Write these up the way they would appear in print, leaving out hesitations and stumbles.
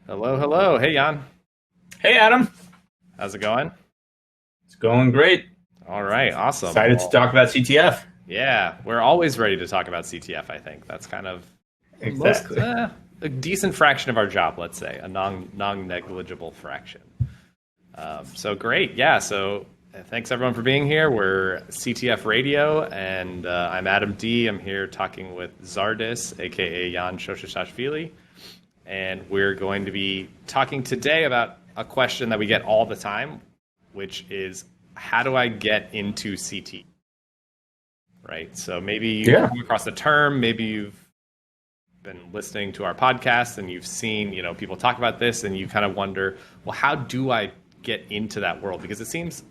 Hello, hello. Hey, Jan. Hey, Adam. How's it going? It's going great. All right, awesome. Excited to talk about CTF. Yeah, we're always ready to talk about CTF, I think. That's kind of Exactly. a decent fraction of our job, let's say, a non-negligible fraction. So great. Yeah, so thanks everyone for being here. We're CTF Radiooo, and I'm Adam D. I'm here talking with Zardus, a.k.a. Jan Shoshashvili. And we're going to be talking today about a question that we get all the time, which is, how do I get into CT? Right? So maybe you've come across the term, maybe you've been listening to our podcast and you've seen, people talk about this and you kind of wonder, well, how do I get into that world? Because it seems,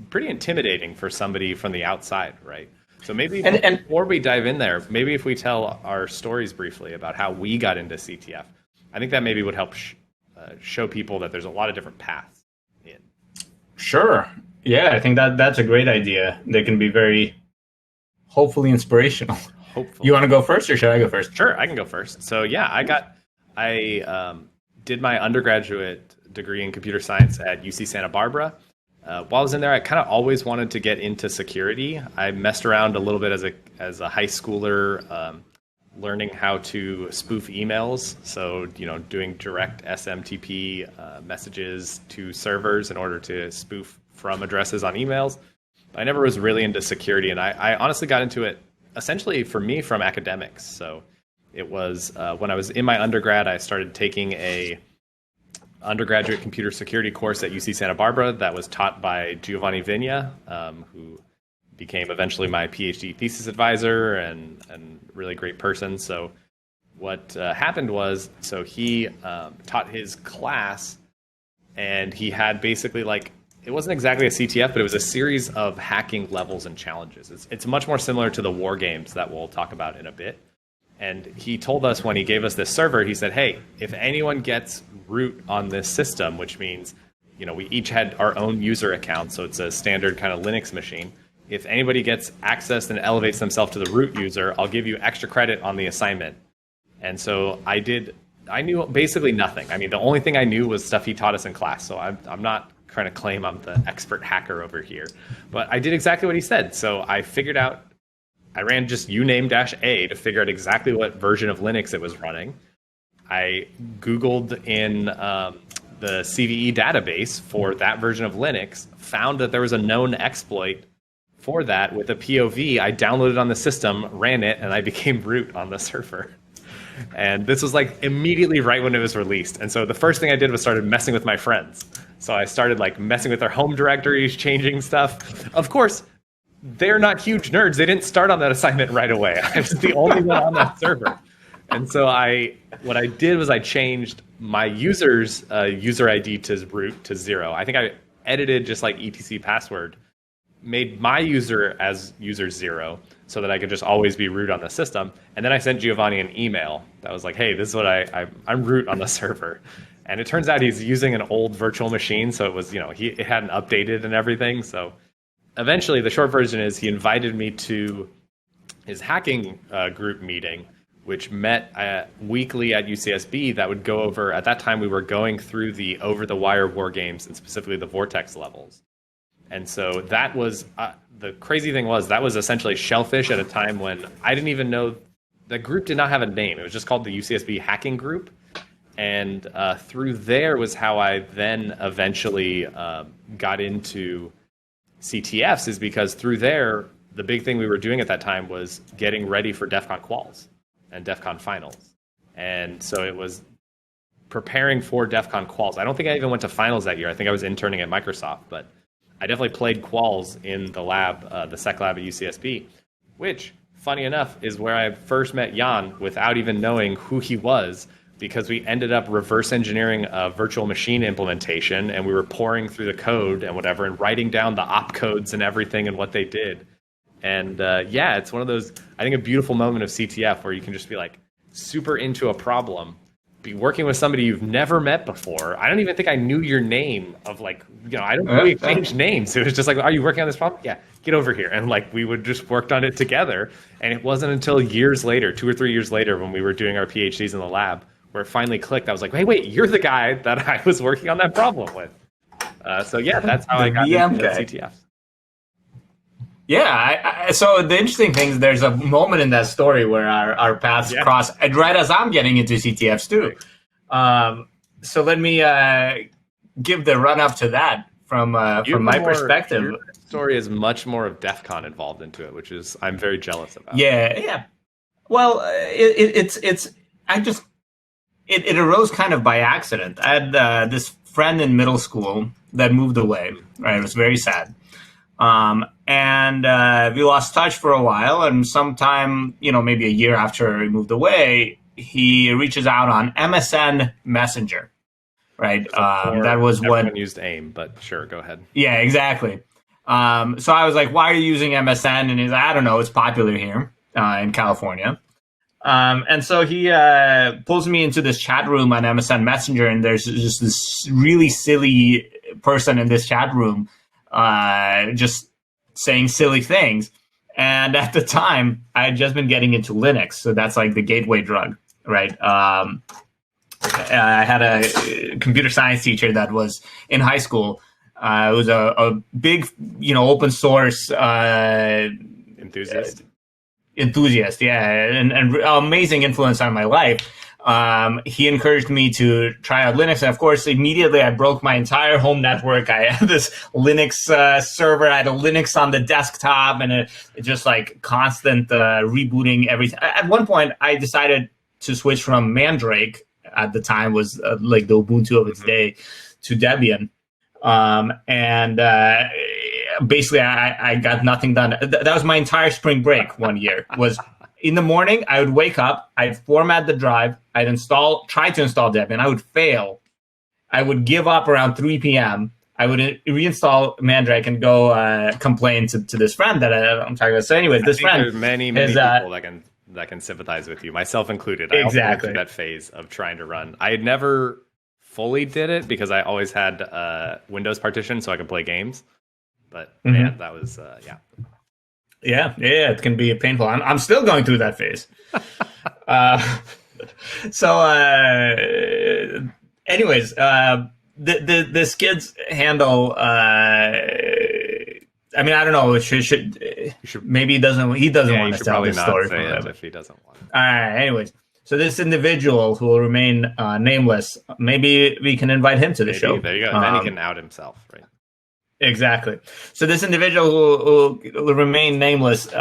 pretty intimidating for somebody from the outside, right? So maybe before we dive in there, maybe if we tell our stories briefly about how we got into CTF, I think that maybe would help show people that there's a lot of different paths in. Sure. Yeah, I think that's a great idea. They can be very, hopefully, inspirational. Hopefully. You want to go first, or should I go first? Sure, I can go first. So yeah, I did my undergraduate degree in computer science at UC Santa Barbara. While I was in there, I kind of always wanted to get into security. I messed around a little bit as a high schooler, learning how to spoof emails. So, doing direct SMTP messages to servers in order to spoof from addresses on emails. I never was really into security, and I honestly got into it essentially for me from academics. So it was when I was in my undergrad, I started taking a undergraduate computer security course at UC Santa Barbara that was taught by Giovanni Vigna, who became eventually my PhD thesis advisor and really great person. So what happened was, he taught his class, and he had basically it wasn't exactly a CTF, but it was a series of hacking levels and challenges. It's much more similar to the war games that we'll talk about in a bit. And he told us when he gave us this server, he said, hey, if anyone gets root on this system, which means, we each had our own user account, so it's a standard kind of Linux machine. If anybody gets access and elevates themselves to the root user, I'll give you extra credit on the assignment. And so I knew basically nothing. I mean, the only thing I knew was stuff he taught us in class. So I'm not trying to claim I'm the expert hacker over here, but I did exactly what he said. So I figured out, I ran just uname-a to figure out exactly what version of Linux it was running. I Googled in the CVE database for that version of Linux, found that there was a known exploit for that with a POV. I downloaded it on the system, ran it, and I became root on the server. And this was immediately right when it was released. And so the first thing I did was started messing with my friends. So I started messing with their home directories, changing stuff. Of course, they're not huge nerds. They didn't start on that assignment right away. I was the only one on that server. And so what I did was I changed my user's user ID to root to 0. I think I edited just etc password, made my user as user 0 so that I could just always be root on the system. And then I sent Giovanni an email that was like, hey, this is what I'm root on the server. And it turns out he's using an old virtual machine. So it was, it hadn't updated and everything. So eventually the short version is he invited me to his hacking group meeting, which met weekly at UCSB that would go over, at that time we were going through the over-the-wire war games and specifically the Vortex levels. And so that was, the crazy thing was, that was essentially Shellphish at a time when I didn't even know, the group did not have a name. It was just called the UCSB Hacking Group. And through there was how I then eventually got into CTFs, is because through there, the big thing we were doing at that time was getting ready for DEF CON quals and DEF CON finals. And so it was preparing for DEF CON quals. I don't think I even went to finals that year. I think I was interning at Microsoft, but I definitely played quals in the lab, the sec lab at UCSB, which, funny enough, is where I first met Jan without even knowing who he was, because we ended up reverse engineering a virtual machine implementation, and we were pouring through the code and whatever and writing down the opcodes and everything and what they did. And it's one of those, I think, a beautiful moment of CTF where you can just be super into a problem, be working with somebody you've never met before. I don't even think I knew your name I don't really exchange names. It was just are you working on this problem? Yeah, get over here. And we would just worked on it together. And it wasn't until years later, 2 or 3 years later, when we were doing our PhDs in the lab, where it finally clicked. I was like, hey, wait, you're the guy that I was working on that problem with. So yeah, that's how I got into CTFs. Yeah, so the interesting thing is there's a moment in that story where our paths cross right as I'm getting into CTFs too. So let me give the run up to that from my perspective. Your story is much more of DEF CON involved into it, which is I'm very jealous about. Yeah. Well, it arose kind of by accident. I had this friend in middle school that moved away. Right, it was very sad. And we lost touch for a while, and sometime, maybe a year after he moved away, he reaches out on MSN Messenger, right? That was what everyone used AIM, but sure, go ahead. Yeah, exactly. So I was like, why are you using MSN? And he's like, I don't know, it's popular here in California. And so he pulls me into this chat room on MSN Messenger, and there's just this really silly person in this chat room just saying silly things. And at the time, I had just been getting into Linux. So that's like the gateway drug, right? I had a computer science teacher that was in high school. It was a big, open source enthusiast, yeah, and amazing influence on my life. He encouraged me to try out Linux. And of course, immediately I broke my entire home network. I had this Linux server. I had a Linux on the desktop, and it just like constant rebooting everything. At one point, I decided to switch from Mandrake, at the time was like the Ubuntu of its day, to Debian. And basically, I got nothing done. That was my entire spring break one year. Was in the morning, I would wake up, I'd format the drive, I'd try to install Debian. I would fail. I would give up around 3 p.m. I would reinstall Mandrake and go complain to this friend that I'm talking about. So anyways, this friend... There's many people that can sympathize with you, myself included. I also went through that phase of trying to run. I had never fully did it because I always had Windows partition so I could play games. But man, that was, Yeah, it can be painful. I'm still going through that phase. Anyways, this kid's handle. I mean, I don't know. Maybe he doesn't want to tell this story if he doesn't want it. All right. Anyways, so this individual who will remain nameless, maybe we can invite him to the show. There you go. Then he can out himself, right? Exactly. So this individual who will remain nameless, when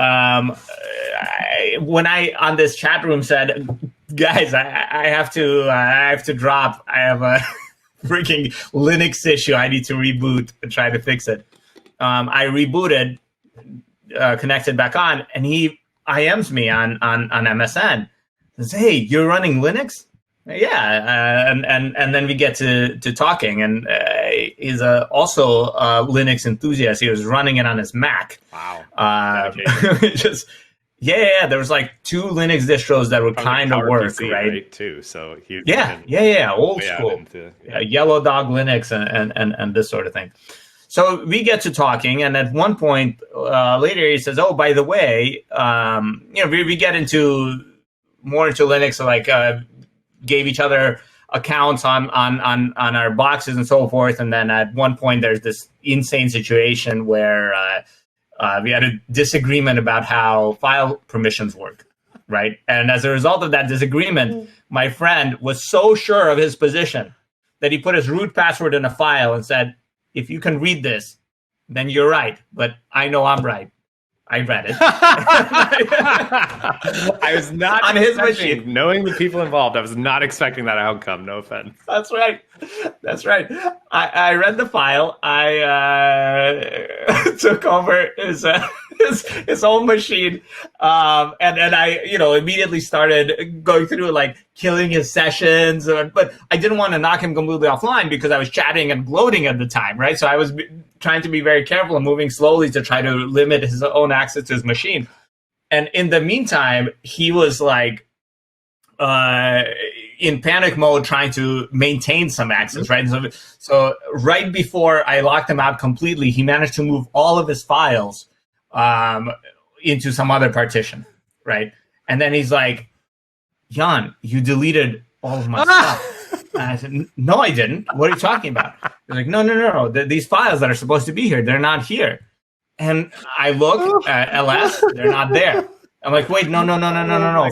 I on this chat room said, "Guys, I have to drop. I have a freaking Linux issue. I need to reboot and try to fix it." I rebooted, connected back on, and he IMs me on MSN. Says, "Hey, you're running Linux?" Yeah, and then we get to talking, and he's also a Linux enthusiast. He was running it on his Mac. Wow. There was like 2 Linux distros that would kind of work, PC, right? Too. So old school, Yellow Dog Linux and this sort of thing. So we get to talking, and at one point later, he says, "Oh, by the way, we get more into Linux, so like." Gave each other accounts on our boxes and so forth. And then at one point, there's this insane situation where we had a disagreement about how file permissions work, right? And as a result of that disagreement, my friend was so sure of his position that he put his root password in a file and said, "If you can read this, then you're right. But I know I'm right." I read it. I was not on his machine. Knowing the people involved, I was not expecting that outcome. No offense. That's right. I read the file. I took over his own machine, and I immediately started going through like killing his sessions. But I didn't want to knock him completely offline because I was chatting and gloating at the time, right? So I was trying to be very careful and moving slowly to try to limit his own access to his machine. And in the meantime, he was like in panic mode trying to maintain some access, right? So right before I locked him out completely, he managed to move all of his files into some other partition, right? And then he's like, "Jan, you deleted all of my stuff. And I said, no, I didn't. What are you talking about? They're like, no. These files that are supposed to be here, they're not here. And I look at LS, they're not there. I'm like, wait, no,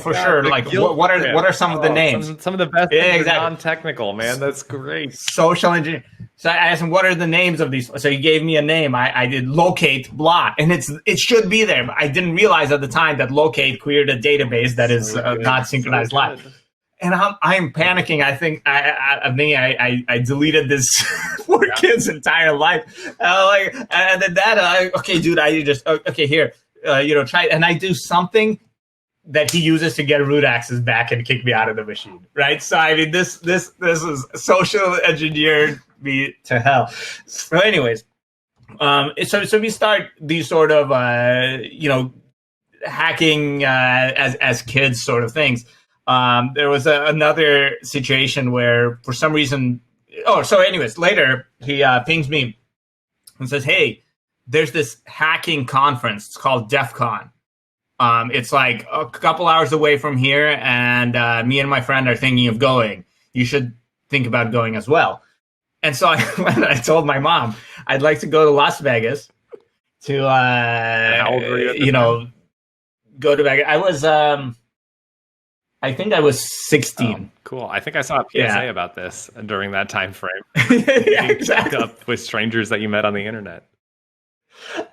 for sure. Like, what are some of the names? Some of the best things are non-technical, man. That's great. Social engineering. So I asked him, what are the names of these? So he gave me a name. I did locate blah, and it should be there. I didn't realize at the time that locate created a database that is not synchronized live. And I'm panicking. I think I deleted this poor kid's entire life. And then okay, dude, here. Try, and I do something that he uses to get root access back and kick me out of the machine, right? So I mean, this is social engineered me to hell. So, anyways, so we start these sort of hacking as kids sort of things. There was another situation where for some reason, later he pings me and says, "Hey, there's this hacking conference. It's called DEF CON. It's like a couple hours away from here, and me and my friend are thinking of going. You should think about going as well." And so I told my mom, I'd like to go to Las Vegas to, how old were you go to Vegas. I was, I think I was 16. Oh, cool. I think I saw a PSA about this during that time frame. Yeah, exactly. Up with strangers that you met on the internet.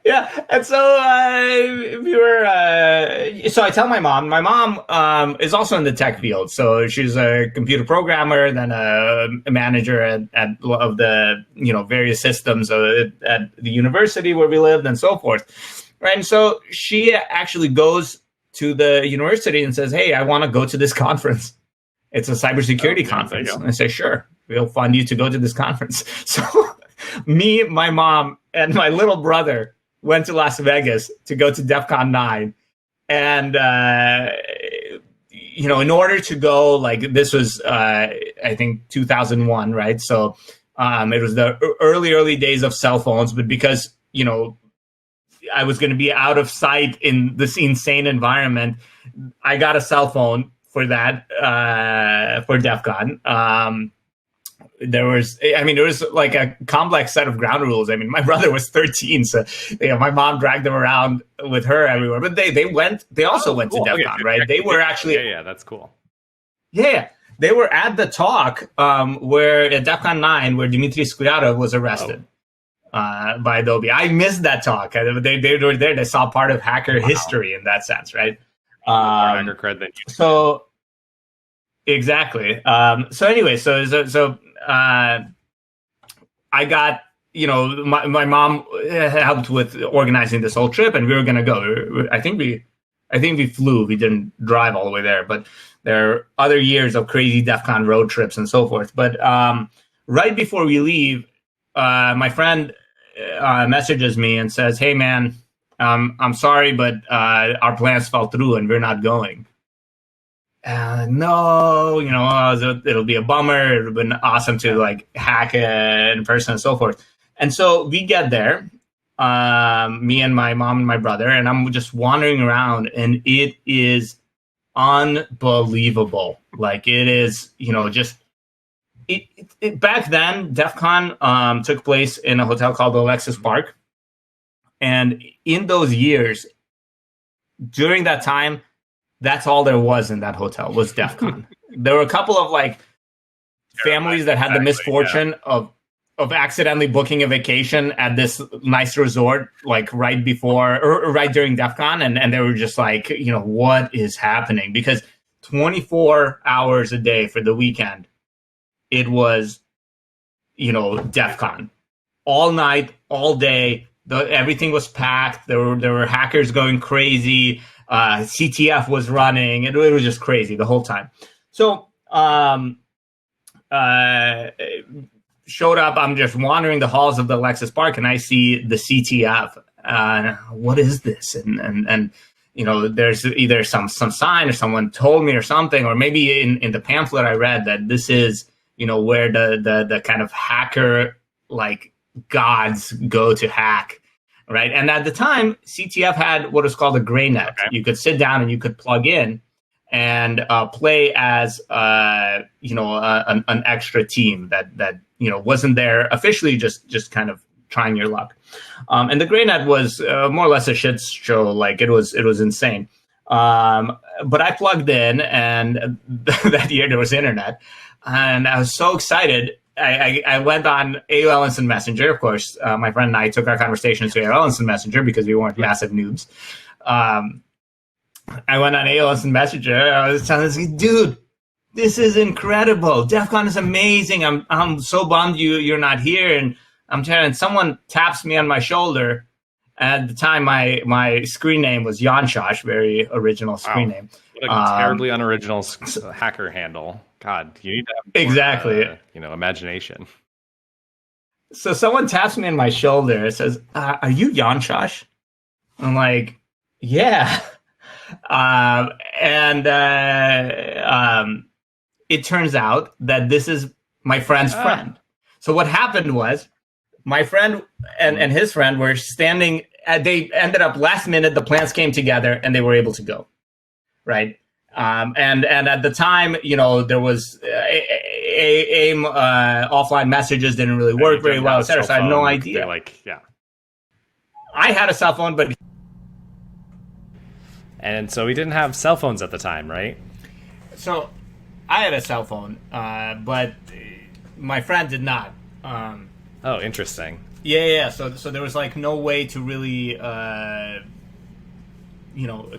Yeah, and so so I tell my mom. My mom is also in the tech field, so she's a computer programmer, then a manager at of the various systems at the university where we lived, and so forth. Right, and so she actually goes to the university and says, "Hey, I want to go to this conference. It's a cybersecurity conference." And I say, "Sure, we'll fund you to go to this conference." So me, my mom, and my little brother went to Las Vegas to go to DEF CON 9. And, in order to go, like, this was, I think, 2001, right? So it was the early days of cell phones. But because, I was going to be out of sight in this insane environment, I got a cell phone for that, for DEF CON. There was like a complex set of ground rules. I mean, my brother was 13, so my mom dragged him around with her everywhere. But they also went to DEF CON, right? They were actually that's cool. Yeah, they were at the talk where at DEF CON 9 where Dmitry Sklyarov was arrested by Adobe. I missed that talk. They were there. They saw part of hacker history in that sense, right? Hacker cred than you. So exactly. So anyway, so. I got, my mom helped with organizing this whole trip, and we were going to go. I think we flew. We didn't drive all the way there, but there are other years of crazy DEF CON road trips and so forth. But right before we leave, my friend messages me and says, "Hey, man, I'm sorry, but our plans fell through and we're not going." No, it'll be a bummer. It would have been awesome to like hack in person and so forth. And so we get there, me and my mom and my brother, and I'm just wandering around, and it is unbelievable. Like it is, just back then, DEF CON took place in a hotel called the Alexis Park. And in those years, during that time, that's all there was in that hotel was DEF CON. There were a couple of like families that had the misfortune of accidentally booking a vacation at this nice resort, like right before or right during DEF CON. And they were just like, what is happening? Because 24 hours a day for the weekend, it was, DEF CON. All night, all day, everything was packed. There were hackers going crazy. CTF was running. It was just crazy the whole time. So showed up. I'm just wandering the halls of the Alexis Park, and I see the CTF. What is this? And there's either some sign or someone told me or something, or maybe in the pamphlet I read that this is where the kind of hacker like gods go to hack. Right. And at the time, CTF had what is called a gray net. Okay. You could sit down and you could plug in. and play as an extra team that wasn't there officially, just kind of trying your luck. And the Greynet was more or less a shit show. Like it was insane. But I plugged in, and that year there was internet, and I was so excited. I went on AOL Instant Messenger. Of course, my friend and I took our conversations to AOL Instant Messenger because we weren't massive noobs. I went on AOL Instant Messenger. I was telling this dude, this is incredible. DEF CON is amazing. I'm so bummed you're not here. And I'm telling, someone taps me on my shoulder. At the time, my screen name was Yanshosh, very original screen name. What a terribly unoriginal hacker handle. God, you need to have more, exactly. Imagination. So someone taps me on my shoulder and says, "Are you Yanshosh?" I'm like, "Yeah." It turns out that this is my friend's friend. So what happened was, my friend and his friend were standing. They ended up last minute. The plans came together, and they were able to go. Right. And at the time, there was AIM offline messages didn't really work very well, etc. So I had no idea. I had a cell phone, but and so we didn't have cell phones at the time, right? So I had a cell phone, but my friend did not. Oh, interesting. Yeah. So there was like no way to really,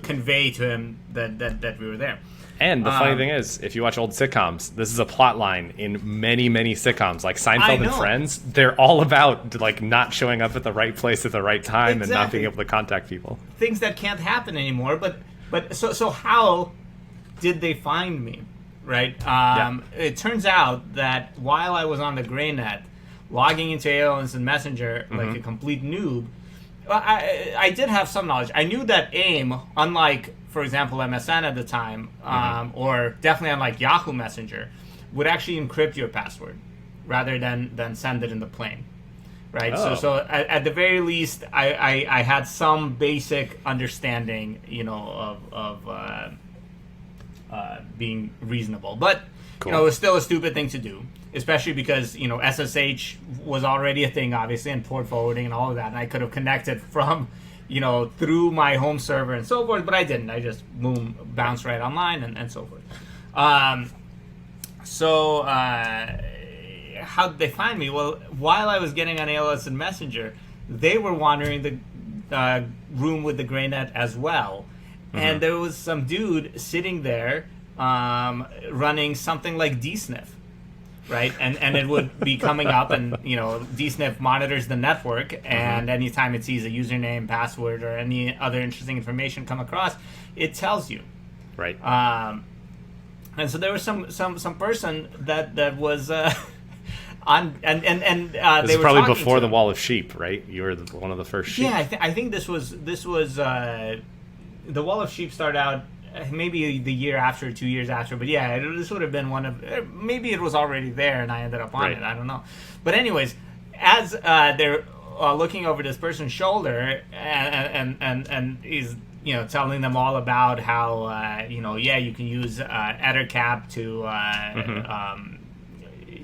convey to him that we were there. And the funny thing is, if you watch old sitcoms, this is a plot line in many, many sitcoms, like Seinfeld and Friends. They're all about like not showing up at the right place at the right time and not being able to contact people. Things that can't happen anymore. But so how did they find me? Right. It turns out that while I was on the Greynet, logging into AOL Instant Messenger like a complete noob, I did have some knowledge. I knew that AIM, unlike, for example, MSN at the time, or definitely unlike Yahoo Messenger, would actually encrypt your password rather than send it in the plane, right? Oh. So at the very least, I had some basic understanding, of being reasonable. But, cool. It was still a stupid thing to do. Especially because, SSH was already a thing, obviously, and port forwarding and all of that. And I could have connected from, through my home server and so forth, but I didn't. I just, bounced right online and so forth. How did they find me? Well, while I was getting on AOL Instant Messenger, they were wandering the room with the Greynet as well. And there was some dude sitting there running something like DSniff. Right, and it would be coming up, and DSniff monitors the network, and anytime it sees a username, password, or any other interesting information come across, it tells you. Right. And so there was some person that was on, and this they is were probably talking before to the him. Wall of Sheep, right? You were one of the first sheep. Yeah, I think this was the Wall of Sheep started out. Maybe the year after, 2 years after, but yeah, this would have been one of. Maybe it was already there, and I ended up on it. I don't know. But anyways, as they're looking over this person's shoulder, and he's telling them all about how you can use Ettercap to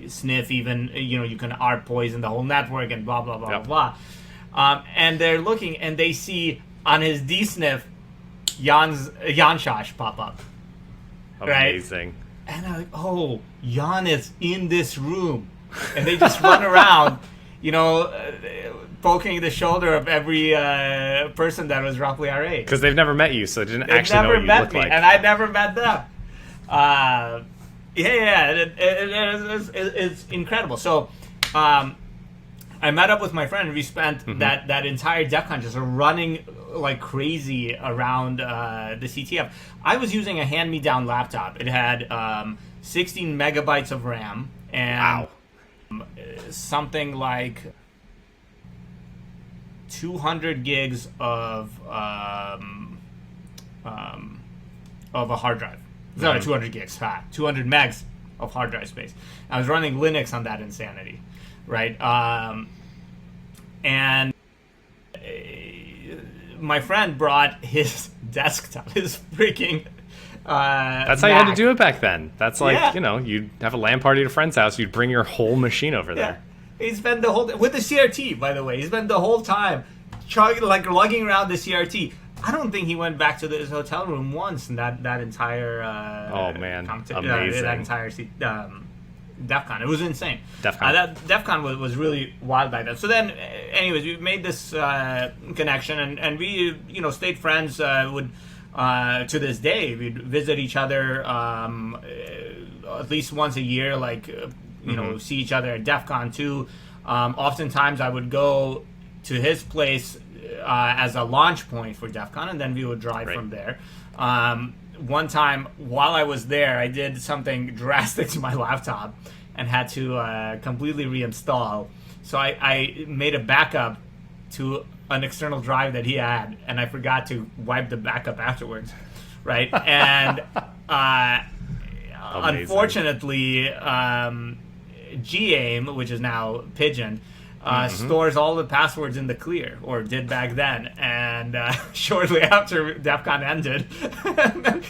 sniff, even you can ARP poison the whole network and blah blah blah blah. And they're looking, and they see on his DSniff Yanshosh pop up. Amazing. Right? And I'm like, oh, Jan is in this room. And they just run around, poking the shoulder of every person that was roughly our age. Because they've never met you, so they didn't actually know what you looked like. And I'd never met them. It's incredible. So, I met up with my friend, and we spent that entire DEF CON just running like crazy around the CTF. I was using a hand-me-down laptop. It had 16 megabytes of RAM and something like 200 gigs of a hard drive. Sorry, 200 gigs. 200 megs of hard drive space. I was running Linux on that insanity. Right, and my friend brought his desktop, his freaking That's how you had to do it back then. That's like, Yeah. you'd have a LAN party at a friend's house. You'd bring your whole machine over there. He spent the whole with the CRT, by the way. He spent the whole time lugging around the CRT. I don't think he went back to his hotel room once in that entire. Oh man, amazing! That entire DEF CON. It was insane. DEF CON. That DEF CON was really wild back then. So then, anyways, we made this connection, and we, stayed friends. Would to this day, we'd visit each other at least once a year, see each other at DEF CON 2. Oftentimes, I would go to his place as a launch point for DEF CON, and then we would drive from there. One time, while I was there, I did something drastic to my laptop and had to completely reinstall. So I made a backup to an external drive that he had, and I forgot to wipe the backup afterwards, right? And unfortunately, GAIM, which is now Pigeon, stores all the passwords in the clear, or did back then. And shortly after DEF CON ended, and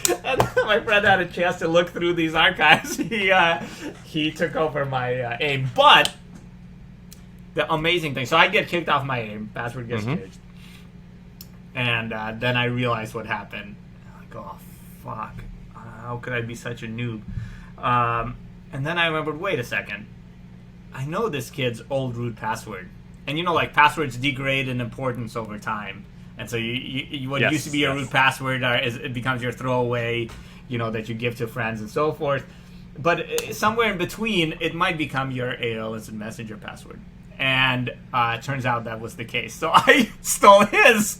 my friend had a chance to look through these archives, he took over my AIM. But the amazing thing, so I get kicked off my AIM, password gets changed. And then I realized what happened. I'm like, oh, fuck. How could I be such a noob? And then I remembered, wait a second. I know this kid's old root password. And passwords degrade in importance over time. And so what used to be your root password it becomes your throwaway, that you give to friends and so forth. But somewhere in between, it might become your AOL Instant Messenger password. And it turns out that was the case. So I stole his.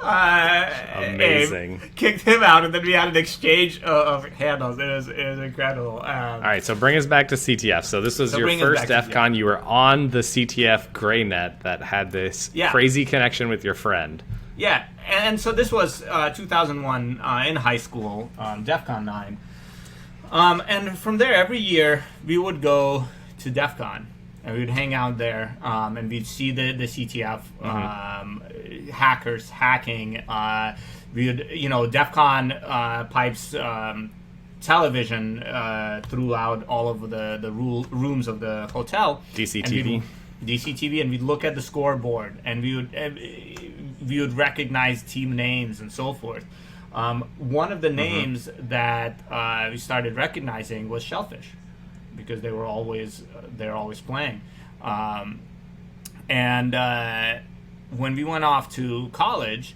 Amazing. Kicked him out, and then we had an exchange of handles. It was incredible. All right, so bring us back to CTF. So this was your first DEF CON. You were on the CTF GrayNet that had this crazy connection with your friend. Yeah, and so this was 2001 in high school, DEF CON 9. And from there, every year, we would go to DEF CON. And we would hang out there, and we'd see the CTF hackers hacking. We would, DEF CON pipes television throughout all of the rooms of the hotel. DCTV, and we'd look at the scoreboard, and we would recognize team names and so forth. One of the names that we started recognizing was Shellphish, because they're always playing. And when we went off to college,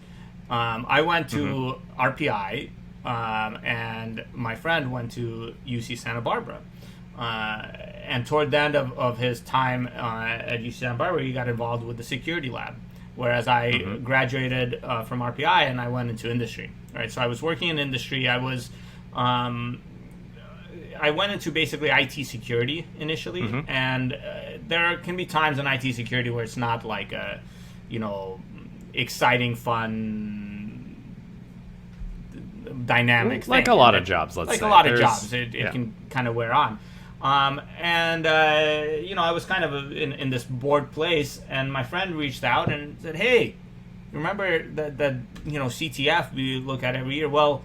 I went to RPI, and my friend went to UC Santa Barbara. And toward the end of his time at UC Santa Barbara, he got involved with the security lab, whereas I graduated from RPI and I went into industry. Right, so I was working in industry. I went into basically IT security initially, and there can be times in IT security where it's not like a, exciting, fun, dynamic like thing. A lot of jobs, let's say. Like a lot of jobs, it can kind of wear on. I was kind of in this bored place, and my friend reached out and said, "Hey, remember that CTF we look at every year? Well,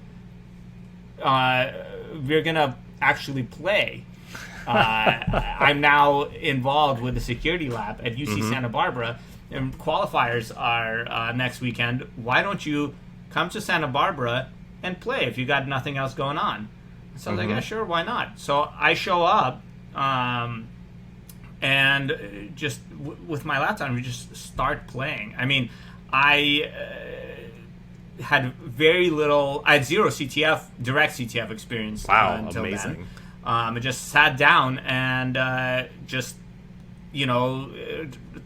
we're gonna actually play. I'm now involved with the security lab at UC Santa Barbara, and qualifiers are next weekend. Why don't you come to Santa Barbara and play if you got nothing else going on?" So I was like, yeah, sure, why not? So I show up, and just with my laptop, we just start playing. I mean, I had very little. I had zero direct CTF experience. Wow, until amazing. Then. I just sat down and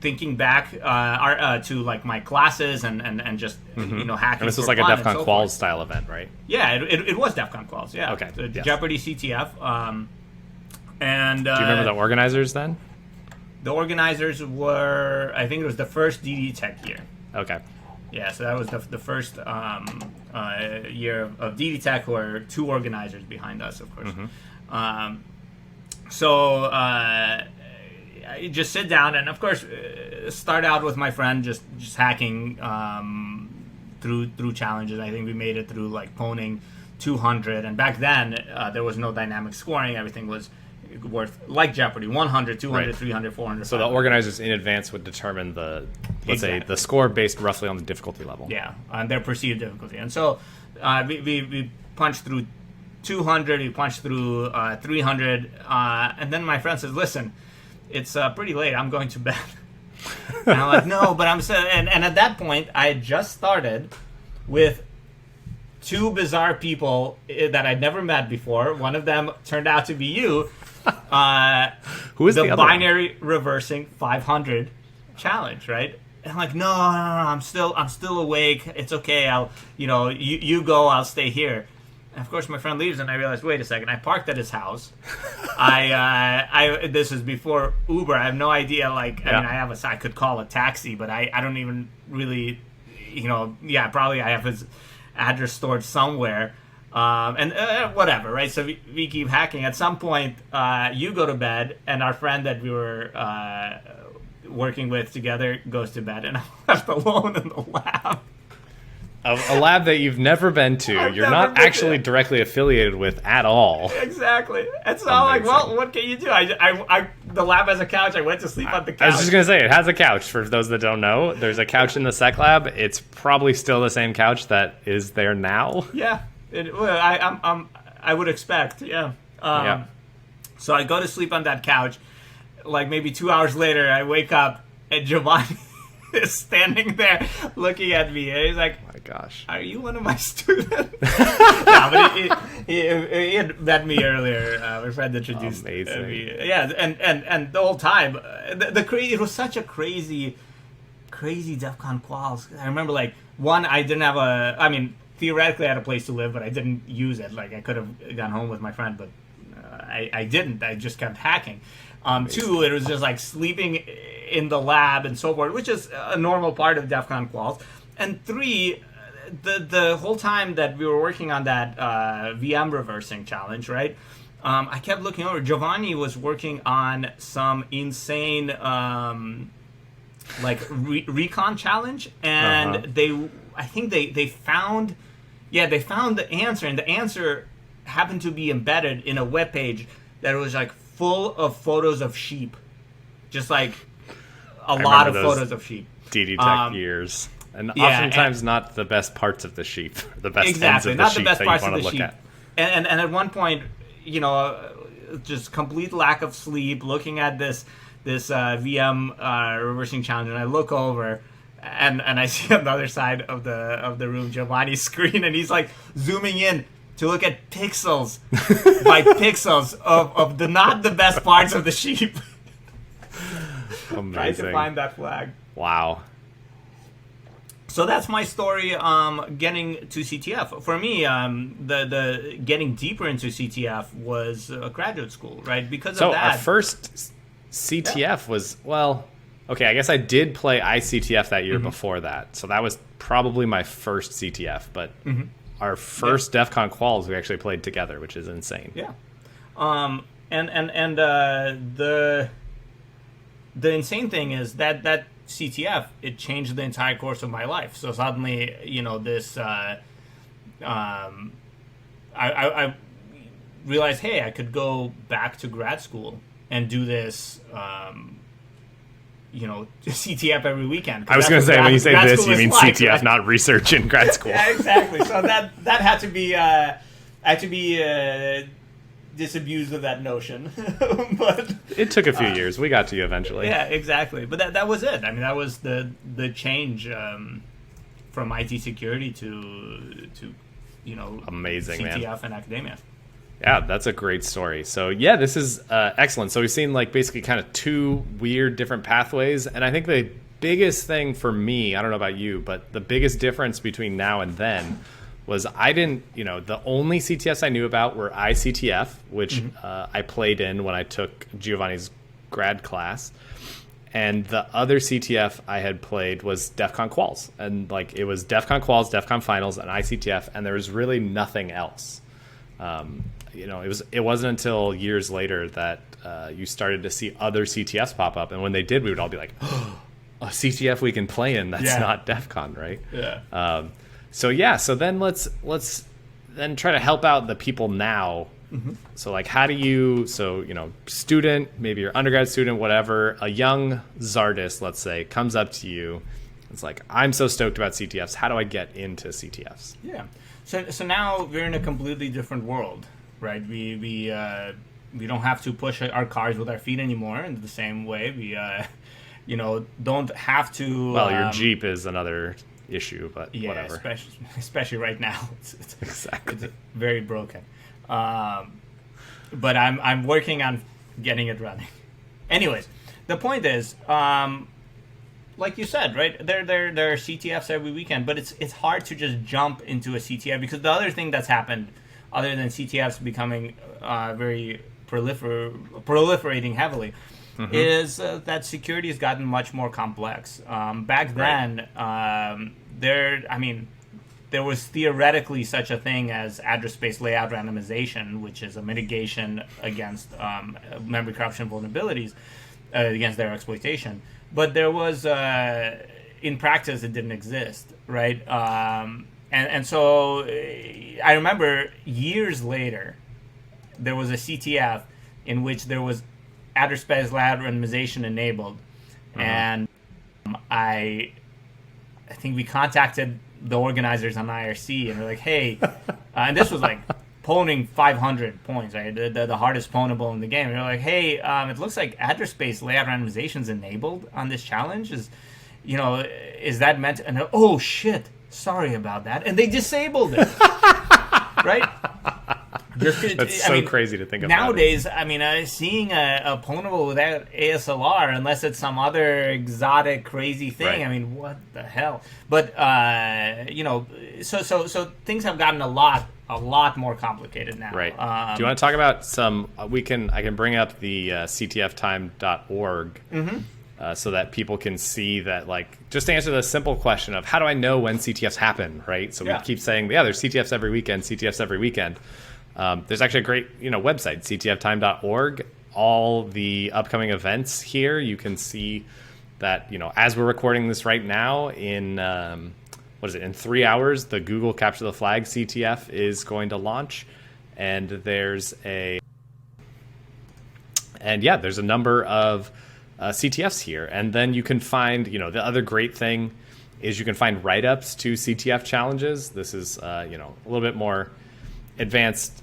thinking back to like my classes and just hacking. And this was for like a fun DEF and CON so Quals forth. style event, right? Yeah, it was DEF CON Quals. Yeah. Okay. Yes. Jeopardy CTF. And do you remember the organizers then? The organizers were, I think it was the first DD Tech year. Okay. Yeah, so that was the first year of DD Tech, or two organizers behind us, of course. So I just sit down and, of course, start out with my friend just hacking through challenges. I think we made it through like pwning 200, and back then there was no dynamic scoring. Everything was worth, like Jeopardy, 100, 200, Right. 300, 400. So the organizers in advance would determine the, let's say, the score based roughly on the difficulty level. Yeah, and their perceived difficulty. And so we punched through 200, we punched through 300, and then my friend says, listen, it's pretty late, I'm going to bed. And I'm like, no, but and at that point, I had just started with two bizarre people that I'd never met before. One of them turned out to be you. Who is the other binary reversing 500 challenge, right? And I'm like, no, I'm still awake. It's okay. You go, I'll stay here. And of course, my friend leaves, and I realized, wait a second. I parked at his house. This is before Uber. I have no idea. I could call a taxi, but I don't even really, probably I have his address stored somewhere. And whatever, right? So we keep hacking. At some point, you go to bed, and our friend that we were working with together goes to bed, and I'm left alone in the lab. A lab that you've never been to, you're not actually directly affiliated with at all. Exactly. And so I'm like, well, what can you do? The lab has a couch. I went to sleep on the couch. I was just going to say, it has a couch. For those that don't know, there's a couch in the sec lab. It's probably still the same couch that is there now. Yeah. I would expect, yeah. So I go to sleep on that couch. Like maybe 2 hours later, I wake up and Giovanni is standing there looking at me, and he's like, "Oh my gosh, are you one of my students?" Yeah, but he had met me earlier. My friend introduced me. Yeah, and the whole time, it was such a crazy DEF CON quals. I remember I didn't have theoretically I had a place to live, but I didn't use it. I could have gone home with my friend, but I didn't. I just kept hacking. Two, it was just sleeping in the lab and so forth, which is a normal part of DEF CON quals. And three, the whole time that we were working on that VM reversing challenge, right? I kept looking over. Giovanni was working on some insane recon challenge, and I think they found the answer, and the answer happened to be embedded in a web page that was full of photos of sheep, just a lot of photos of sheep. DD Tech years, and oftentimes not the best parts of the sheep, the best ends of the sheep that you want to look at. And at one point, just complete lack of sleep, looking at this VM reversing challenge, and I look over. And I see on the other side of the room Giovanni's screen, and he's zooming in to look at pixels by pixels of not the best parts of the sheep. Amazing. Trying to find that flag. Wow. So that's my story getting to CTF. For me, the getting deeper into CTF was graduate school, right? Because of that. So our first CTF was, okay, I guess I did play ICTF that year before that. So that was probably my first CTF. But our first DEF CON quals we actually played together, which is insane. Yeah. The insane thing is that CTF, it changed the entire course of my life. So suddenly, this I realized, hey, I could go back to grad school and do this CTF every weekend. I was going to say, when you say this, you mean CTF, right? Not research in grad school. Yeah, exactly. So that had to be disabused of that notion. But it took a few years. We got to you eventually. Yeah, exactly. But that was it. I mean, that was the change from IT security to amazing, CTF man. and academia. Yeah, that's a great story. So yeah, this is excellent. So we've seen basically kind of two weird different pathways, and I think the biggest thing for me, I don't know about you, but the biggest difference between now and then was I didn't, the only CTFs I knew about were ICTF, which I played in when I took Giovanni's grad class, and the other CTF I had played was DEF CON quals, and it was DEF CON quals, DEF CON finals, and ICTF, and there was really nothing else. It wasn't until years later that you started to see other CTFs pop up, and when they did, we would all be like, "Oh, a CTF we can play in that's not DEF CON, right?" Yeah. So then let's then try to help out the people now. So like, how do you, so, you know, student, maybe your undergrad student, whatever, a young Zardus, let's say, comes up to you. It's like, I'm so stoked about CTFs. How do I get into CTFs? Yeah. So now we're in a completely different world, right? We don't have to push our cars with our feet anymore in the same way. We, you know, don't have to. Well, your Jeep is another issue, but yeah, whatever. especially right now. It's Exactly. It's very broken. But I'm working on getting it running. Anyways, the point is, like you said, right? There are CTFs every weekend, but it's hard to just jump into a CTF, because the other thing that's happened, other than CTFs becoming very proliferating heavily, is that security has gotten much more complex. Back then, there was theoretically such a thing as address space layout randomization, which is a mitigation against memory corruption vulnerabilities, against their exploitation. But there was, in practice, it didn't exist, right? And so I remember years later, there was a CTF in which there was address space layout randomization enabled, and I think we contacted the organizers on IRC, and they're like, hey, and this was like pwning 500 points, right? The hardest pwnable in the game. And they're like, hey, it looks like address space layout randomization is enabled on this challenge. Is that meant? And oh shit, sorry about that. And they disabled it, right? That's so crazy to think about. Nowadays, seeing a pwnable without ASLR, unless it's some other exotic, crazy thing, right. I mean, what the hell? But so things have gotten a lot more complicated now. Right. Do you want to talk about some? I can bring up the CTFtime.org so that people can see that, like, just to answer the simple question of how do I know when CTFs happen, right? So we keep saying, there's CTFs every weekend, CTFs every weekend. There's actually a great, website, CTFtime.org. All the upcoming events here, you can see that, as we're recording this right now, in in 3 hours, the Google Capture the Flag CTF is going to launch, and there's a number of CTFs here, and then you can find, the other great thing is you can find write-ups to CTF challenges. This is a little bit more advanced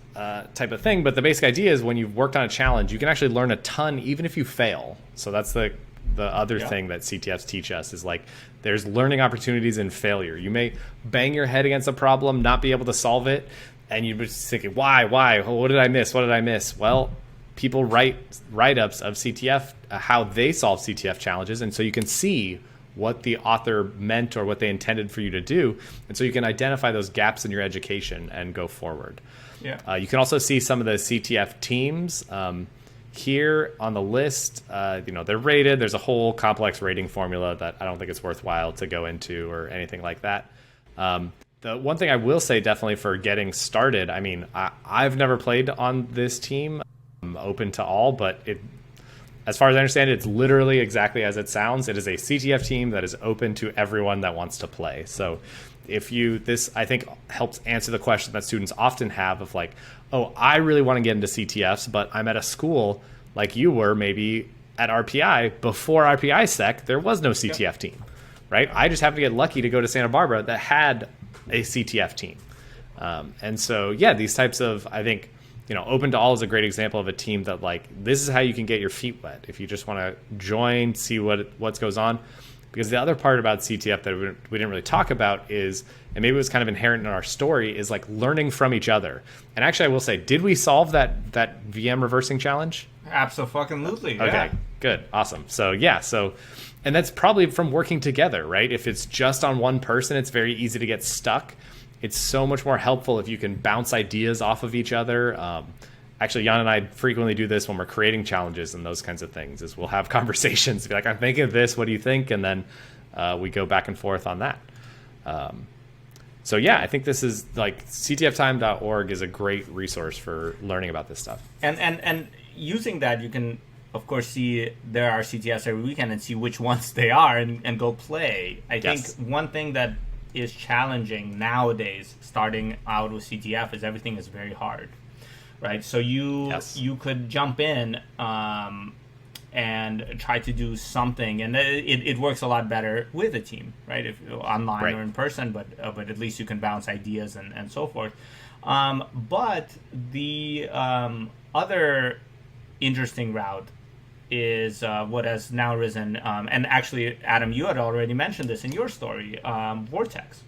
type of thing, but the basic idea is when you've worked on a challenge, you can actually learn a ton even if you fail. So that's the other thing that CTFs teach us, is like there's learning opportunities in failure. You may bang your head against a problem, not be able to solve it, and you're just thinking, why? What did I miss? Well, people write write-ups of CTF, how they solve CTF challenges, and so you can see what the author meant or what they intended for you to do, and so you can identify those gaps in your education and go forward. You can also see some of the CTF teams here on the list. They're rated. There's a whole complex rating formula that I don't think it's worthwhile to go into or anything like that. The one thing I will say definitely for getting started, I've never played on this team. I'm open to all, but as far as I understand it, it's literally exactly as it sounds. It is a CTF team that is open to everyone that wants to play. So this, I think, helps answer the question that students often have of like, oh, I really want to get into CTFs, but I'm at a school like you were maybe at RPI. Before RPI Sec, there was no CTF team, right? I just happened to get lucky to go to Santa Barbara that had a CTF team. And so, these types of, I think, Open to All is a great example of a team that, like, this is how you can get your feet wet if you just want to join, see what goes on. Because the other part about CTF that we didn't really talk about is, and maybe it was kind of inherent in our story, is like learning from each other. And actually, I will say, did we solve that VM reversing challenge? Absolutely. Yeah. Okay, good, awesome. So and that's probably from working together, right? If it's just on one person, it's very easy to get stuck. It's so much more helpful if you can bounce ideas off of each other. Actually, Jan and I frequently do this when we're creating challenges and those kinds of things, is we'll have conversations, be like, I'm thinking of this, what do you think? And then we go back and forth on that. I think this is like CTFtime.org is a great resource for learning about this stuff. And using that, you can, of course, see there are CTFs every weekend and see which ones they are and go play. I think one thing that is challenging nowadays, starting out with CTF, is everything is very hard, right? So you could jump in and try to do something, and it works a lot better with a team, right? If online or in person, but at least you can bounce ideas and so forth. But the other interesting route is what has now arisen, and actually, Adam, you had already mentioned this in your story, Vortex.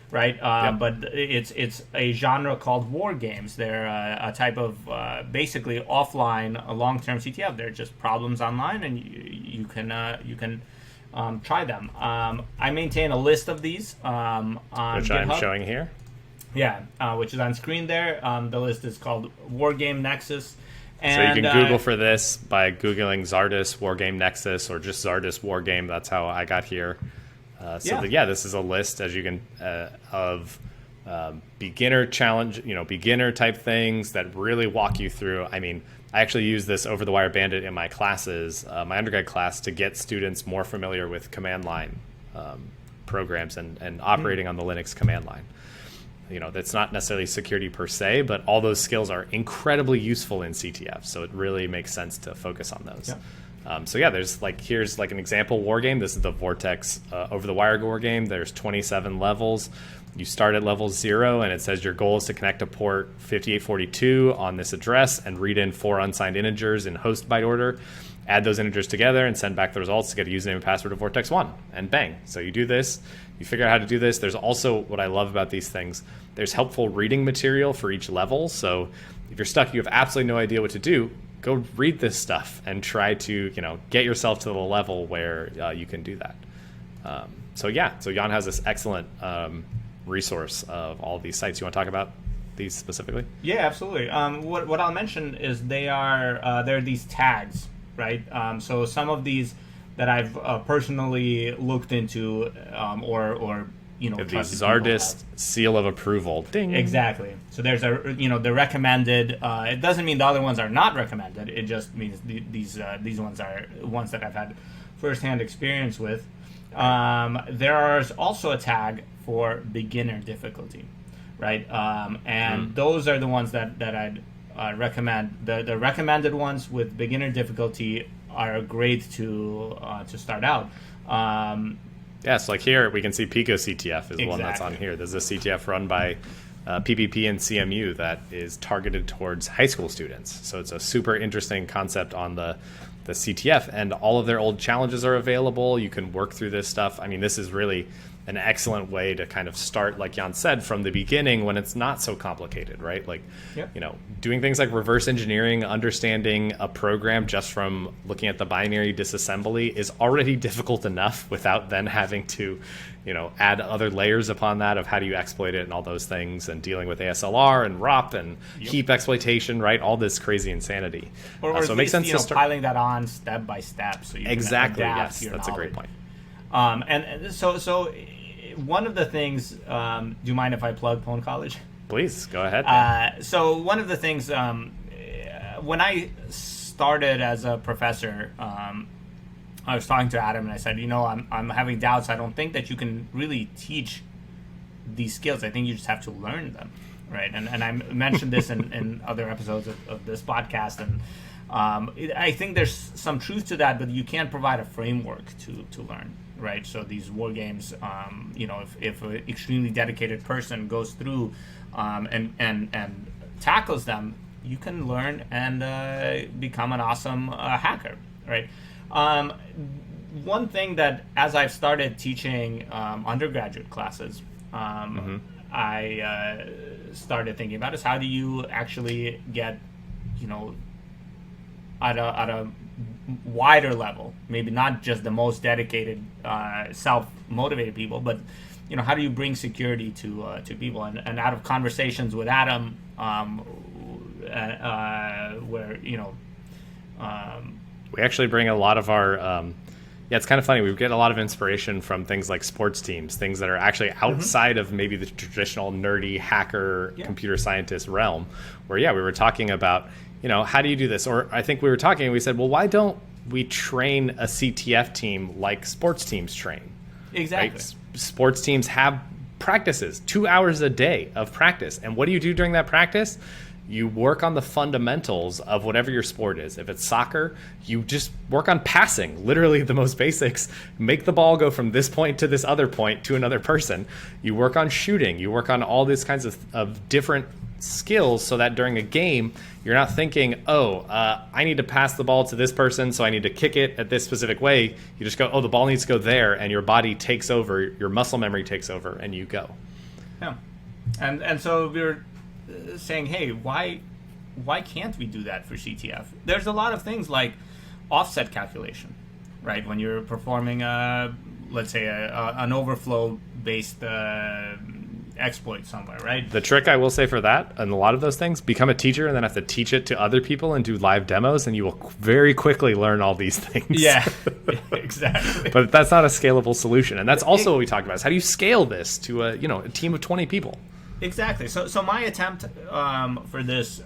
Right, but it's a genre called war games. They're a type of basically offline, long-term CTF. They're just problems online, and you can try them. I maintain a list of these on which GitHub. I'm showing here. Yeah, which is on screen there. The list is called War Game Nexus. And, so you can Google for this by Googling Zardus War Game Nexus or just Zardus War Game. That's how I got here. This is a list, as you can, of beginner challenge, beginner type things that really walk you through. I mean, I actually use this Over the Wire Bandit in my classes, my undergrad class, to get students more familiar with command line programs and operating on the Linux command line. That's not necessarily security per se, but all those skills are incredibly useful in CTF. So it really makes sense to focus on those. Yeah. There's here's an example war game. This is the Vortex Over the Wire war game. There's 27 levels. You start at level 0, and it says your goal is to connect to port 5842 on this address and read in 4 unsigned integers in host byte order. Add those integers together and send back the results to get a username and password of Vortex1, and bang. So you do this. You figure out how to do this. There's also, what I love about these things, there's helpful reading material for each level. So if you're stuck, you have absolutely no idea what to do, go read this stuff and try to, get yourself to the level where you can do that. So Jan has this excellent resource of all these sites. You want to talk about these specifically? Yeah, absolutely. What I'll mention is there are these tags, right? So some of these that I've personally looked into, or the Zardus seal of approval. Ding. Exactly. So there's the recommended. It doesn't mean the other ones are not recommended. It just means these ones are ones that I've had firsthand experience with. There is also a tag for beginner difficulty, right? And those are the ones that I'd recommend. The recommended ones with beginner difficulty are great to start out. Yes, here we can see Pico CTF is the one that's on here. There's a CTF run by PPP and CMU that is targeted towards high school students. So it's a super interesting concept on the CTF, and all of their old challenges are available. You can work through this stuff. I mean, this is really an excellent way to kind of start, like Jan said, from the beginning when it's not so complicated, right? Doing things like reverse engineering, understanding a program just from looking at the binary disassembly is already difficult enough without then having to, add other layers upon that of how do you exploit it and all those things, and dealing with ASLR and ROP and heap exploitation, right? All this crazy insanity. Or so it makes sense to start piling that on step by step. So you exactly, can yes, that's knowledge. A great point. And so one of the things, do you mind if I plug Pwn College? Please, go ahead. So one of the things, when I started as a professor, I was talking to Adam and I said, I'm having doubts. I don't think that you can really teach these skills. I think you just have to learn them, right? And I mentioned this in other episodes of this podcast, and I think there's some truth to that, but you can't provide a framework to learn. Right, so these war games, if an extremely dedicated person goes through and tackles them, you can learn and become an awesome hacker. Right. One thing that, as I've started teaching undergraduate classes, I started thinking about is how do you actually get, at a wider level, maybe not just the most dedicated, self-motivated people, but how do you bring security to people? And out of conversations with Adam, where we actually bring a lot of our it's kind of funny. We get a lot of inspiration from things like sports teams, things that are actually outside of maybe the traditional nerdy hacker computer scientist realm, where we were talking about how do you do this? Or I think we were talking and we said, well, why don't we train a CTF team like sports teams train? Exactly. Right? Sports teams have practices, 2 hours a day of practice. And what do you do during that practice? You work on the fundamentals of whatever your sport is. If it's soccer, you just work on passing, literally the most basics. Make the ball go from this point to this other point to another person. You work on shooting. You work on all these kinds of different skills so that during a game, you're not thinking, I need to pass the ball to this person, so I need to kick it at this specific way. You just go, the ball needs to go there, and your body takes over, your muscle memory takes over, and you go. Yeah. And so we're saying, hey, why can't we do that for CTF? There's a lot of things like offset calculation, right? When you're performing let's say an overflow based exploit somewhere, right? The trick I will say for that and a lot of those things, become a teacher and then have to teach it to other people and do live demos, and you will very quickly learn all these things. Yeah, exactly. But that's not a scalable solution, and that's also what we talked about, is how do you scale this to a team of 20 people? Exactly. So my attempt for this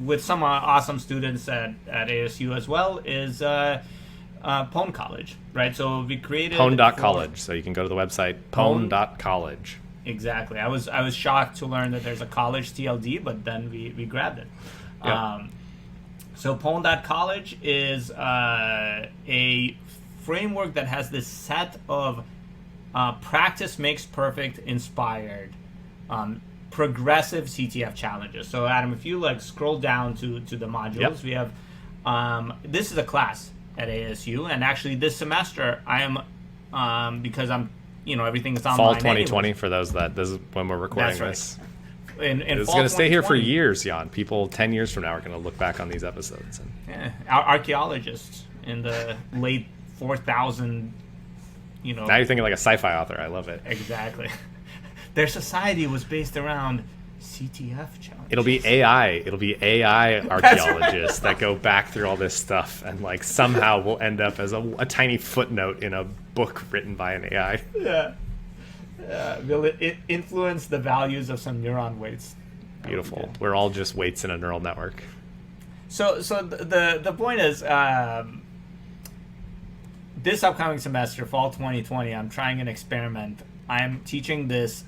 with some awesome students at ASU as well is Pwn College, right? So we created Pwn.college. So you can go to the website Pwn.college. Exactly. I was shocked to learn that there's a college TLD, but then we grabbed it. Yep. So Pwn.college is a framework that has this set of practice makes perfect inspired progressive CTF challenges. So Adam, if you scroll down to the modules, we have this is a class at ASU, and actually this semester I am because I'm everything is online. Fall 2020 for those this is when we're recording this. It's going to stay here for years, Jan. People 10 years from now are going to look back on these episodes. Archaeologists in the late 4000. Now you're thinking like a sci-fi author. I love it. Exactly. Their society was based around CTF challenges. It'll be AI archaeologists that go back through all this stuff and somehow will end up as a tiny footnote in a book written by an AI. Yeah. Will it influence the values of some neuron weights? Beautiful. We're all just weights in a neural network. So the point is, this upcoming semester, fall 2020, I'm trying an experiment. I'm teaching this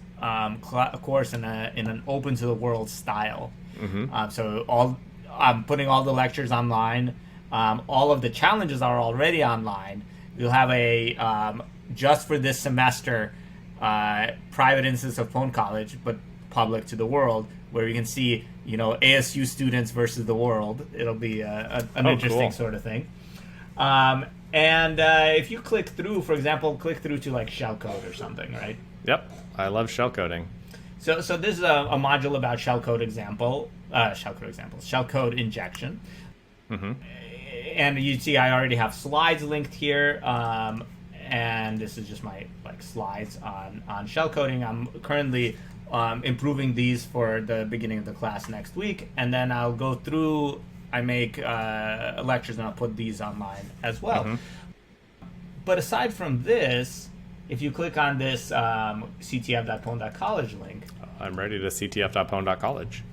course in an open to the world style. Mm-hmm. So I'm putting all the lectures online. All of the challenges are already online. We'll have a just for this semester private instance of Pwn College, but public to the world, where you can see ASU students versus the world. It'll be an interesting sort of thing. And if you click through, for example, to shellcode or something, right? Yep, I love shellcoding. So this is a module about shellcode injection. Mm-hmm. And you see I already have slides linked here, and this is just my slides on shellcoding. I'm currently improving these for the beginning of the class next week, and then I'll go through. I make lectures and I'll put these online as well. Mm-hmm. But aside from this, if you click on this ctf.pwn.college link, I'm ready to ctf.pwn.college.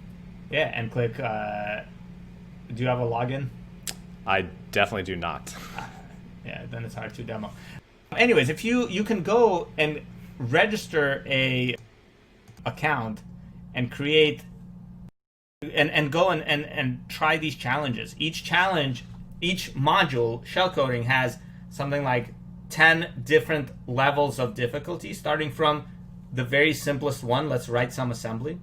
Yeah, and click. Do you have a login? I definitely do not. Yeah, then it's hard to demo. Anyways, if you can go and register a account and create and go and try these challenges. Each module, shellcoding, has something like 10 different levels of difficulty, starting from the very simplest one, let's write some assembly,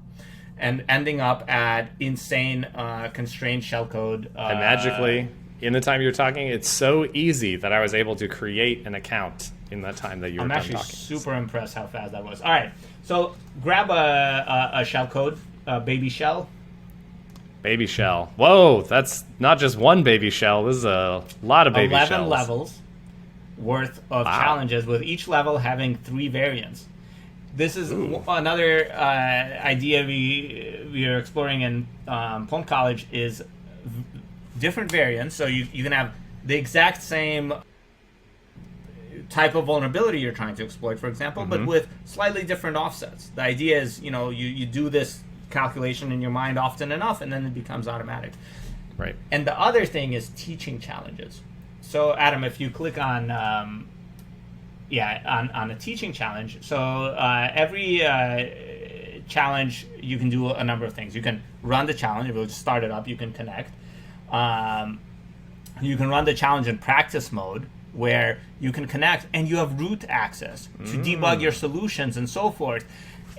and ending up at insane constrained shellcode. And magically, in the time you're talking, it's so easy that I was able to create an account in that time that you were done talking. I'm actually super impressed how fast that was. All right, so grab a shellcode, baby shell. Baby shell. Whoa, that's not just one baby shell. This is a lot of baby 11 shells. 11 levels worth of challenges, with each level having 3 variants. This is another idea we are exploring in Pwn College is different variants. So you can have the exact same type of vulnerability you're trying to exploit, for example, but with slightly different offsets. The idea is, you do this calculation in your mind often enough, and then it becomes automatic. Right. And the other thing is teaching challenges. So Adam, if you click on on a teaching challenge. So every challenge, you can do a number of things. You can run the challenge. If you just start it up, you can connect. You can run the challenge in practice mode, where you can connect and you have root access to debug your solutions and so forth.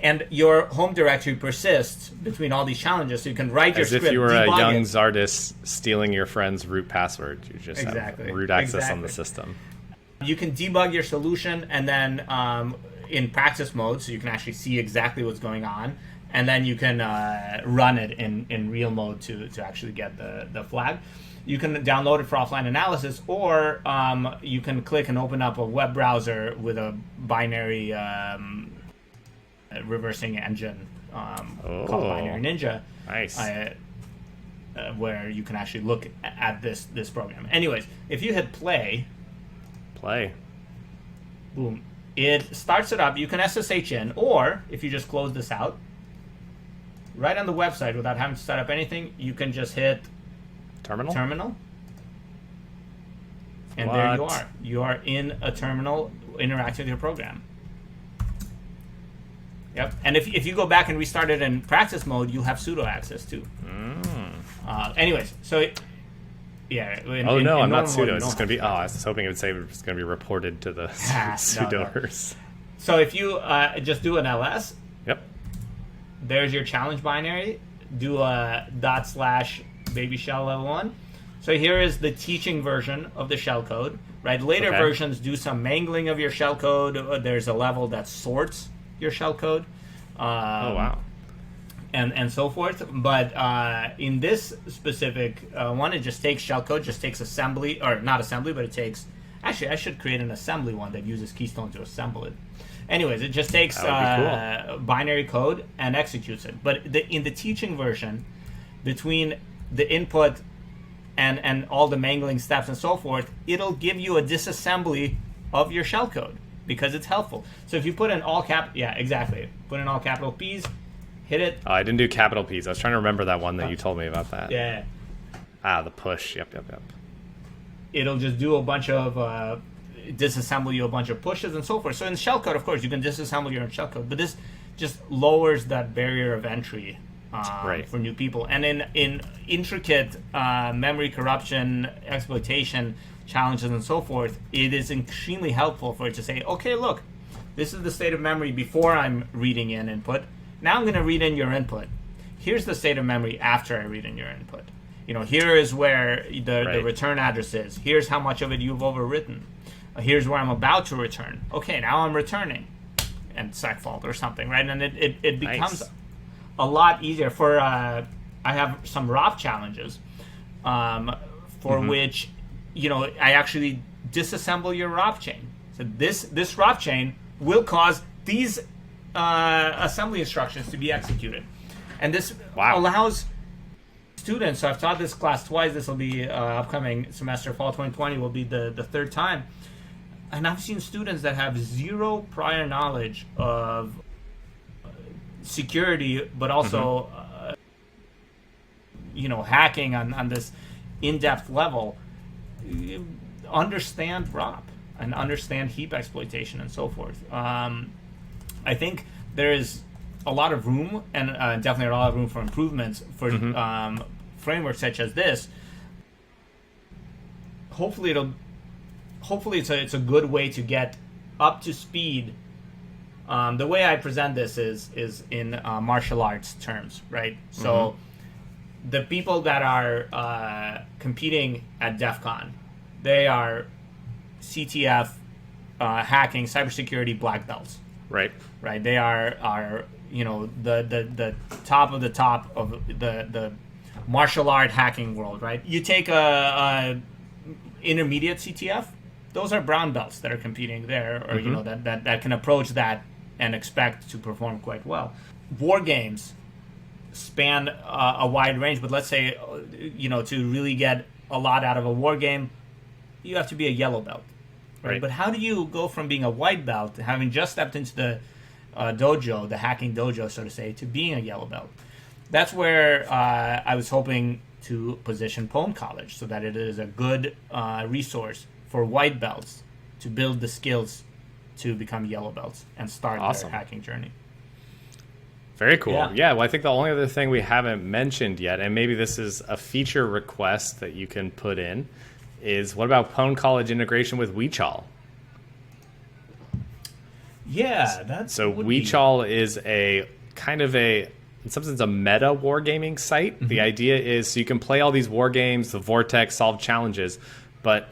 And your home directory persists between all these challenges, so you can write your script. As if you were a young Zardus stealing your friend's root password. You just Exactly. have root access on the system. You can debug your solution, and then in practice mode, so you can actually see exactly what's going on, and then you can run it in real mode to actually get the flag. You can download it for offline analysis, or you can click and open up a web browser with a binary reversing engine called Binary Ninja. Nice. Where you can actually look at this program. Anyways, if you hit play, boom, it starts it up. You can SSH in, or if you just close this out, right on the website without having to set up anything, you can just hit terminal. And there you are. You are in a terminal interacting with your program. Yep. And if you go back and restart it in practice mode, you'll have sudo access too. Anyways, so yeah. I'm not sudo. It's going to be. I was hoping it would say it's going to be reported to the sudoers. No. So if you just do an ls, yep. There's your challenge binary. Do a /baby shell level 1. So here is the teaching version of the shellcode. Right. Later versions do some mangling of your shellcode. There's a level that sorts your shellcode. Wow. And so forth. But in this specific one, it just takes shellcode, just takes assembly, or not assembly, but it takes... Actually, I should create an assembly one that uses Keystone to assemble it. Anyways, it just takes binary code and executes it. But in the teaching version, between the input and all the mangling steps and so forth, it'll give you a disassembly of your shellcode, because it's helpful. So if you put in all put in all capital P's, hit it. Oh, I didn't do capital P's. I was trying to remember that one that you told me about that. Yeah. The push. Yep. It'll just do a bunch of disassemble you a bunch of pushes and so forth. So in shellcode, of course, you can disassemble your own shellcode, but this just lowers that barrier of entry for new people. And in intricate memory corruption, exploitation challenges and so forth, it is extremely helpful for it to say, okay, look, this is the state of memory before I'm reading in input. Now I'm going to read in your input. Here's the state of memory after I read in your input. Here is where the return address is. Here's how much of it you've overwritten. Here's where I'm about to return. Okay, now I'm returning. And segfault or something, right? And it becomes a lot easier for... I have some ROP challenges for which... I actually disassemble your ROP chain. So this ROP chain will cause these assembly instructions to be executed. And this allows students, so I've taught this class twice, this will be upcoming semester, fall 2020 will be the third time. And I've seen students that have zero prior knowledge of security, but also, hacking on this in-depth level, understand ROP and understand heap exploitation and so forth. I think there is a lot of room, and definitely a lot of room for improvements for frameworks such as this. Hopefully it's a good way to get up to speed. The way I present this is in martial arts terms, right? So the people that are competing at DEF CON, they are CTF, hacking, cybersecurity black belts. Right. They are the top of the top of the martial art hacking world, right? You take a intermediate CTF, those are brown belts that are competing there, or that can approach that and expect to perform quite well. War games span a wide range, but let's say to really get a lot out of a war game, you have to be a yellow belt. Right. But how do you go from being a white belt, having just stepped into the dojo, the hacking dojo, so to say, to being a yellow belt? That's where I was hoping to position Pwn College, so that it is a good resource for white belts to build the skills to become yellow belts and start Awesome. their hacking journey. Very cool. Yeah, well, I think the only other thing we haven't mentioned yet, and maybe this is a feature request that you can put in, is what about Pwn College integration with WeChaw? Yeah, that's so WeChaw is a kind of in some sense, a meta wargaming site. The idea is so you can play all these war games, the Vortex, solve challenges, but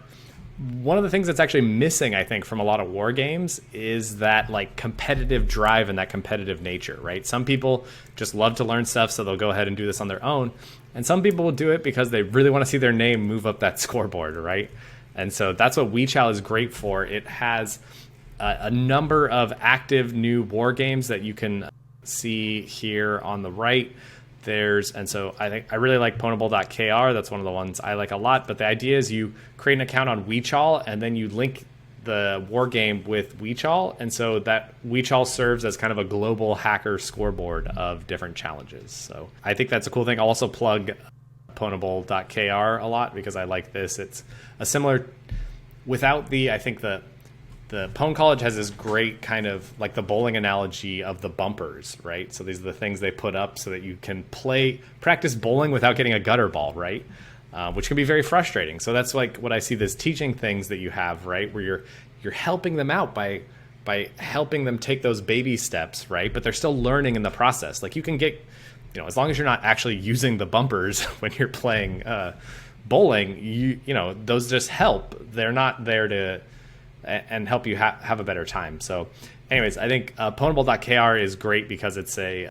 one of the things that's actually missing, I think, from a lot of war games is that like competitive drive and that competitive nature, right? Some people just love to learn stuff, so they'll go ahead and do this on their own. And some people will do it because they really want to see their name move up that scoreboard, right? And so that's what WeChaw is great for. It has a number of active new war games that you can see here on the right. And so I really like pwnable.kr. That's one of the ones I like a lot. But the idea is you create an account on WeChaw and then you link the war game with WeChaw. And so that WeChaw serves as kind of a global hacker scoreboard of different challenges. So I think that's a cool thing. I'll also plug pwnable.kr a lot because I like this. It's a similar, without I think the Pwn College has this great kind of like the bowling analogy of the bumpers, right? So these are the things they put up so that you can practice bowling without getting a gutter ball, right? Which can be very frustrating. So that's like what I see this teaching things that you have, right? Where you're helping them out by helping them take those baby steps, right? But they're still learning in the process. Like you can get, as long as you're not actually using the bumpers when you're playing bowling, those just help. They're not there to and help you have a better time. So anyways, I think pwnable.kr is great because it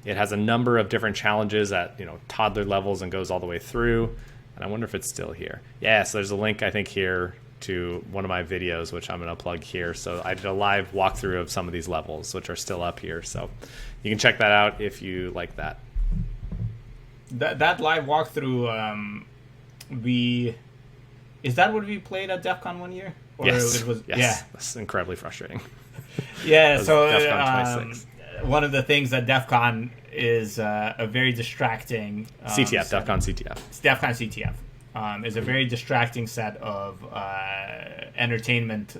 has a number of different challenges at toddler levels and goes all the way through. And I wonder if it's still here. Yeah, so there's a link I think here to one of my videos, which I'm going to plug here. So I did a live walkthrough of some of these levels, which are still up here. So you can check that out if you like that. That live walkthrough, is that what we played at DEF CON 1 year? Or yes. Yeah. That's incredibly frustrating. Yeah, so DEF CON 26. One of the things at DEF CON is a very distracting... CTF, DEF CON CTF. DEF CON CTF is a very distracting set of entertainment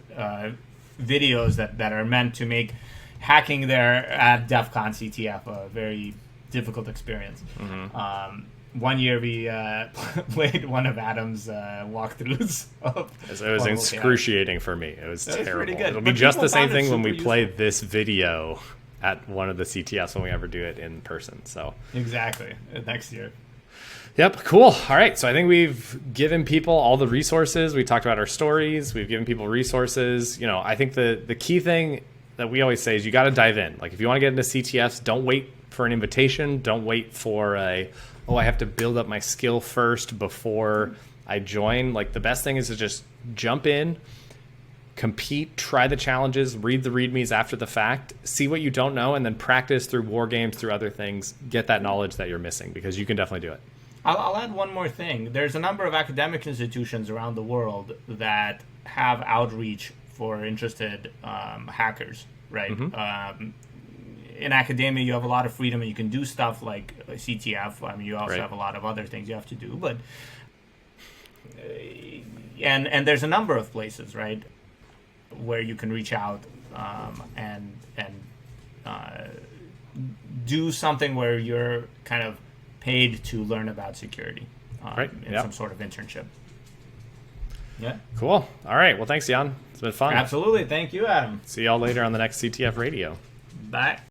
videos that are meant to make hacking there at DEF CON CTF a very difficult experience. Mm-hmm. 1 year we played one of Adam's walkthroughs. It was excruciating for me. It was terrible. Pretty good. It'll be just the same thing when we play this video at one of the CTFs when we ever do it in person. So exactly, next year. Yep, cool. All right, so I think we've given people all the resources. We talked about our stories. We've given people resources. I think the key thing that we always say is you got to dive in. Like if you want to get into CTFs, don't wait for an invitation. Don't wait for I have to build up my skill first before I join. Like the best thing is to just jump in, compete, try the challenges, read the readmes after the fact, see what you don't know, and then practice through war games, through other things, get that knowledge that you're missing because you can definitely do it. I'll add one more thing. There's a number of academic institutions around the world that have outreach for interested hackers, right? Mm-hmm. In academia, you have a lot of freedom and you can do stuff like CTF. I mean, you also have a lot of other things you have to do, but and there's a number of places, right, where you can reach out and do something where you're kind of paid to learn about security in some sort of internship. Yeah. Cool. All right. Well, thanks, Jan. It's been fun. Absolutely. Thank you, Adam. See y'all later on the next CTF Radio. Bye.